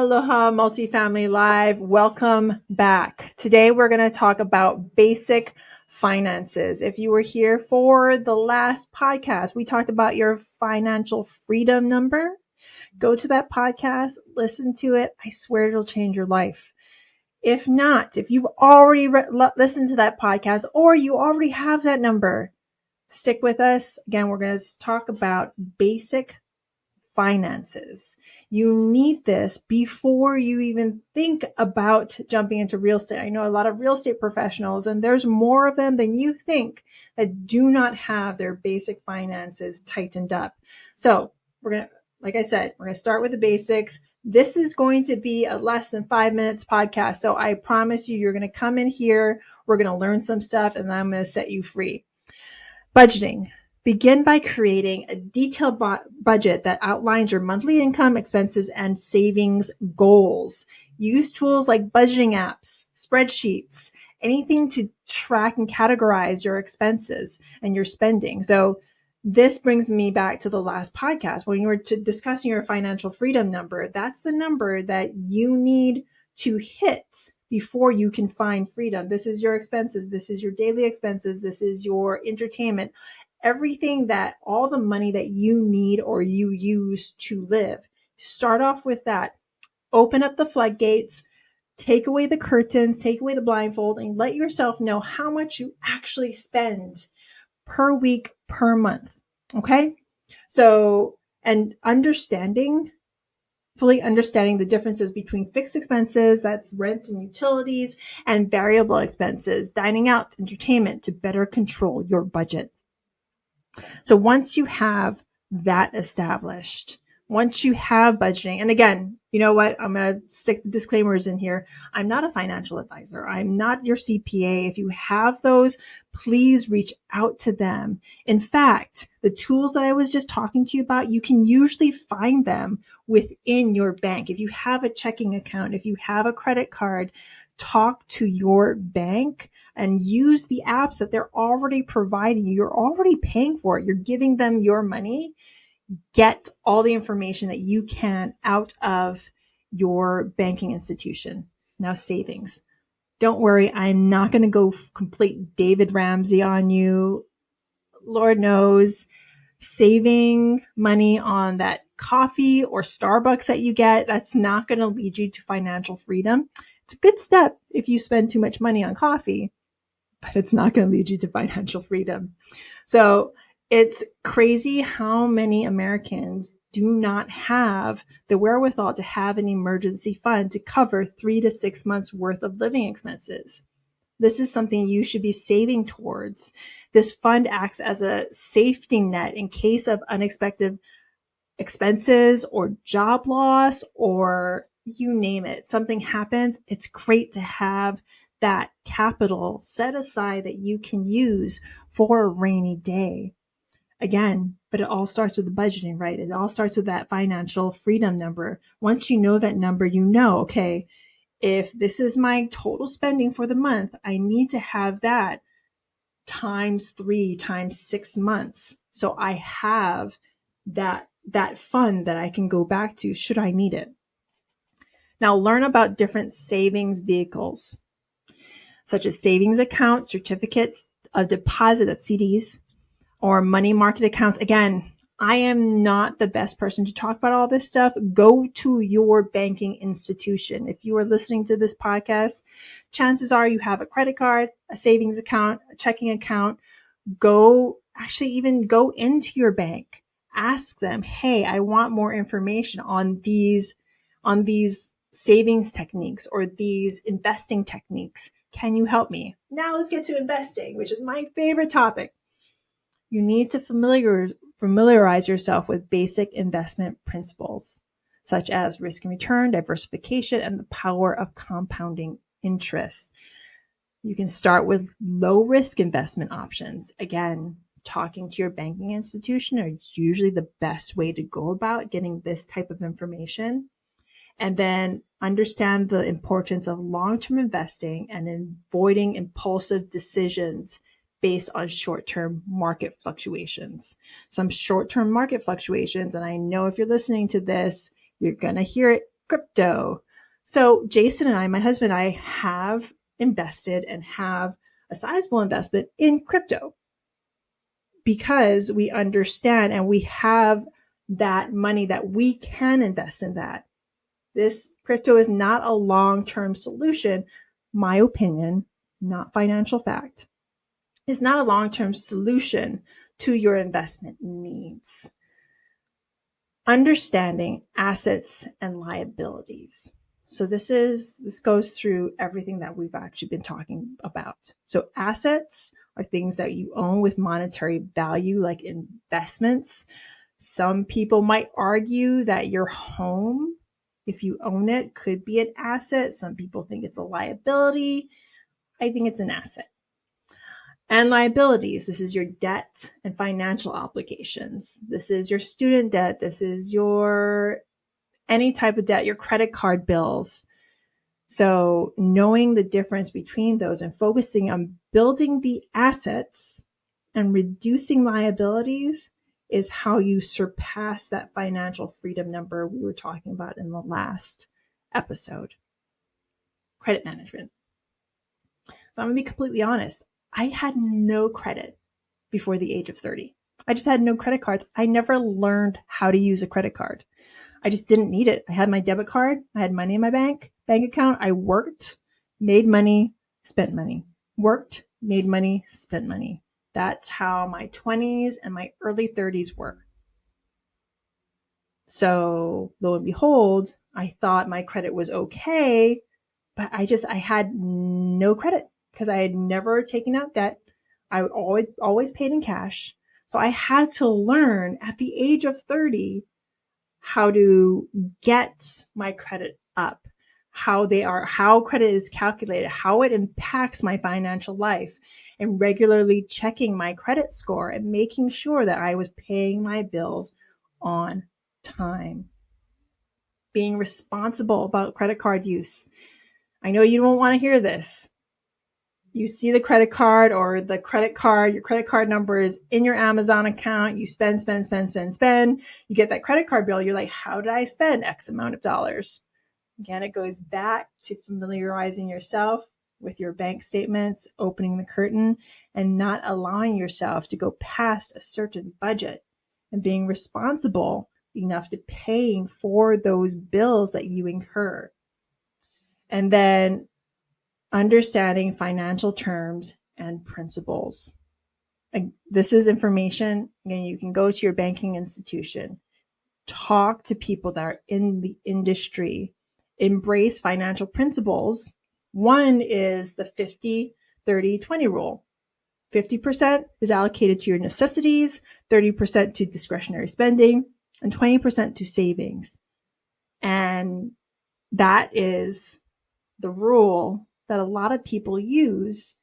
Aloha Multifamily Live. Welcome back. Today we're going to talk about basic finances. If you were here for the last podcast, we talked about your financial freedom number. Go to that podcast, listen to it. I swear it'll change your life. If not, if you've already listened to that podcast or you already have that number, stick with us. Again, we're going to talk about basic finances. You need this before you even think about jumping into real estate. I know a lot of real estate professionals, and there's more of them than you think, that do not have their basic finances tightened up. So like I said, we're going to start with the basics. This is going to be a less than 5 minutes podcast. So I promise you're going to come in here. We're going to learn some stuff, and then I'm going to set you free. Budgeting. Begin by creating a detailed budget that outlines your monthly income, expenses, and savings goals. Use tools like budgeting apps, spreadsheets, anything to track and categorize your expenses and your spending. So this brings me back to the last podcast when you were discussing your financial freedom number. That's the number that you need to hit before you can find freedom. This is your expenses. This is your daily expenses. This is your entertainment. Everything that, all the money that you need or you use to live. Start off with that. Open up the floodgates, take away the curtains, take away the blindfold, and let yourself know how much you actually spend per week, per month. Okay? So, and fully understanding the differences between fixed expenses, that's rent and utilities, and variable expenses, dining out, entertainment, to better control your budget. So once you have that established, once you have budgeting, and again, you know what? I'm going to stick the disclaimers in here. I'm not a financial advisor. I'm not your CPA. If you have those, please reach out to them. In fact, the tools that I was just talking to you about, you can usually find them within your bank. If you have a checking account, if you have a credit card, talk to your bank and use the apps that they're already providing you. You're already paying for it. You're giving them your money. Get all the information that you can out of your banking institution. Now, savings. Don't worry, I'm not going to go complete David Ramsey on you. Lord knows, saving money on that coffee or Starbucks that you get, that's not going to lead you to financial freedom. It's a good step if you spend too much money on coffee, but it's not going to lead you to financial freedom. So it's crazy how many Americans do not have the wherewithal to have an emergency fund to cover 3 to 6 months worth of living expenses. This is something you should be saving towards. This fund acts as a safety net in case of unexpected expenses or job loss, or you name it. Something happens. It's great to have that capital set aside that you can use for a rainy day. Again, but it all starts with the budgeting, right? It all starts with that financial freedom number. Once you know that number, you know, okay, if this is my total spending for the month, I need to have that times 3, times 6 months. So I have that fund that I can go back to should I need it. Now learn about different savings vehicles, such as savings accounts, certificates of deposit, that's CDs, or money market accounts. Again, I am not the best person to talk about all this stuff. Go to your banking institution. If you are listening to this podcast, chances are you have a credit card, a savings account, a checking account. Even go into your bank. Ask them, hey, I want more information on these savings techniques or these investing techniques. Can you help me? Now let's get to investing, which is my favorite topic. You need to familiarize yourself with basic investment principles, such as risk and return, diversification, and the power of compounding interest. You can start with low risk investment options. Again, talking to your banking institution is usually the best way to go about getting this type of information. And then understand the importance of long-term investing and avoiding impulsive decisions based on short-term market fluctuations. Some short-term market fluctuations, and I know if you're listening to this, you're going to hear it crypto. So Jason and I, my husband and I, have invested and have a sizable investment in crypto because we understand and we have that money that we can invest in that. This crypto is not a long-term solution, my opinion, not financial fact. It's not a long-term solution to your investment needs. Understanding assets and liabilities. So this goes through everything that we've actually been talking about. So assets are things that you own with monetary value, like investments. Some people might argue that your home, if you own it, could be an asset. Some people think it's a liability. I think it's an asset. And liabilities, this is your debt and financial obligations. This is your student debt. This is your any type of debt, your credit card bills. So knowing the difference between those and focusing on building the assets and reducing liabilities is how you surpass that financial freedom number we were talking about in the last episode. Credit management. So I'm going to be completely honest. I had no credit before the age of 30. I just had no credit cards. I never learned how to use a credit card. I just didn't need it. I had my debit card. I had money in my bank account. I worked, made money, spent money. Worked, made money, spent money. That's how my 20s and my early 30s were. So lo and behold, I thought my credit was okay, but I had no credit because I had never taken out debt. I always paid in cash. So I had to learn at the age of 30 how to get my credit up, how credit is calculated, how it impacts my financial life, and regularly checking my credit score and making sure that I was paying my bills on time. Being responsible about credit card use. I know you don't want to hear this. You see the credit card or your credit card number is in your Amazon account. You spend. You get that credit card bill. You're like, how did I spend X amount of dollars? Again, it goes back to familiarizing yourself with your bank statements, opening the curtain, and not allowing yourself to go past a certain budget and being responsible enough to paying for those bills that you incur. And then understanding financial terms and principles. This is information. Again, you can go to your banking institution, talk to people that are in the industry, embrace financial principles. One is the 50-30-20 rule. 50% is allocated to your necessities, 30% to discretionary spending, and 20% to savings. And that is the rule that a lot of people use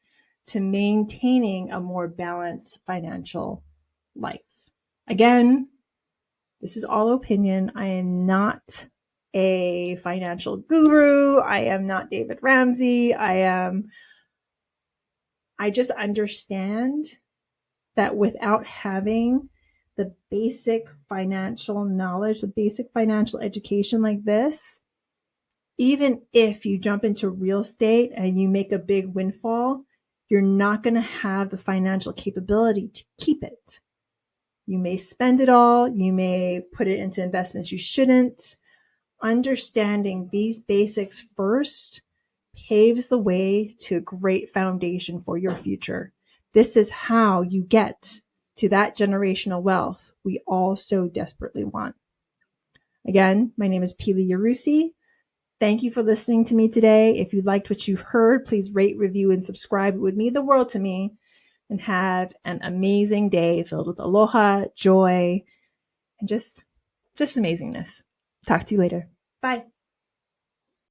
to maintaining a more balanced financial life. Again, this is all opinion. I am not a financial guru. I am not David Ramsey. I just understand that without having the basic financial knowledge, the basic financial education like this, even if you jump into real estate and you make a big windfall, you're not going to have the financial capability to keep it. You may spend it all. You may put it into investments you shouldn't. Understanding these basics first paves the way to a great foundation for your future. This is how you get to that generational wealth we all so desperately want. Again, my name is Pili Yarusi. Thank you for listening to me today. If you liked what you've heard, please rate, review, and subscribe. It would mean the world to me. And have an amazing day filled with aloha, joy, and just amazingness. Talk to you later. Bye.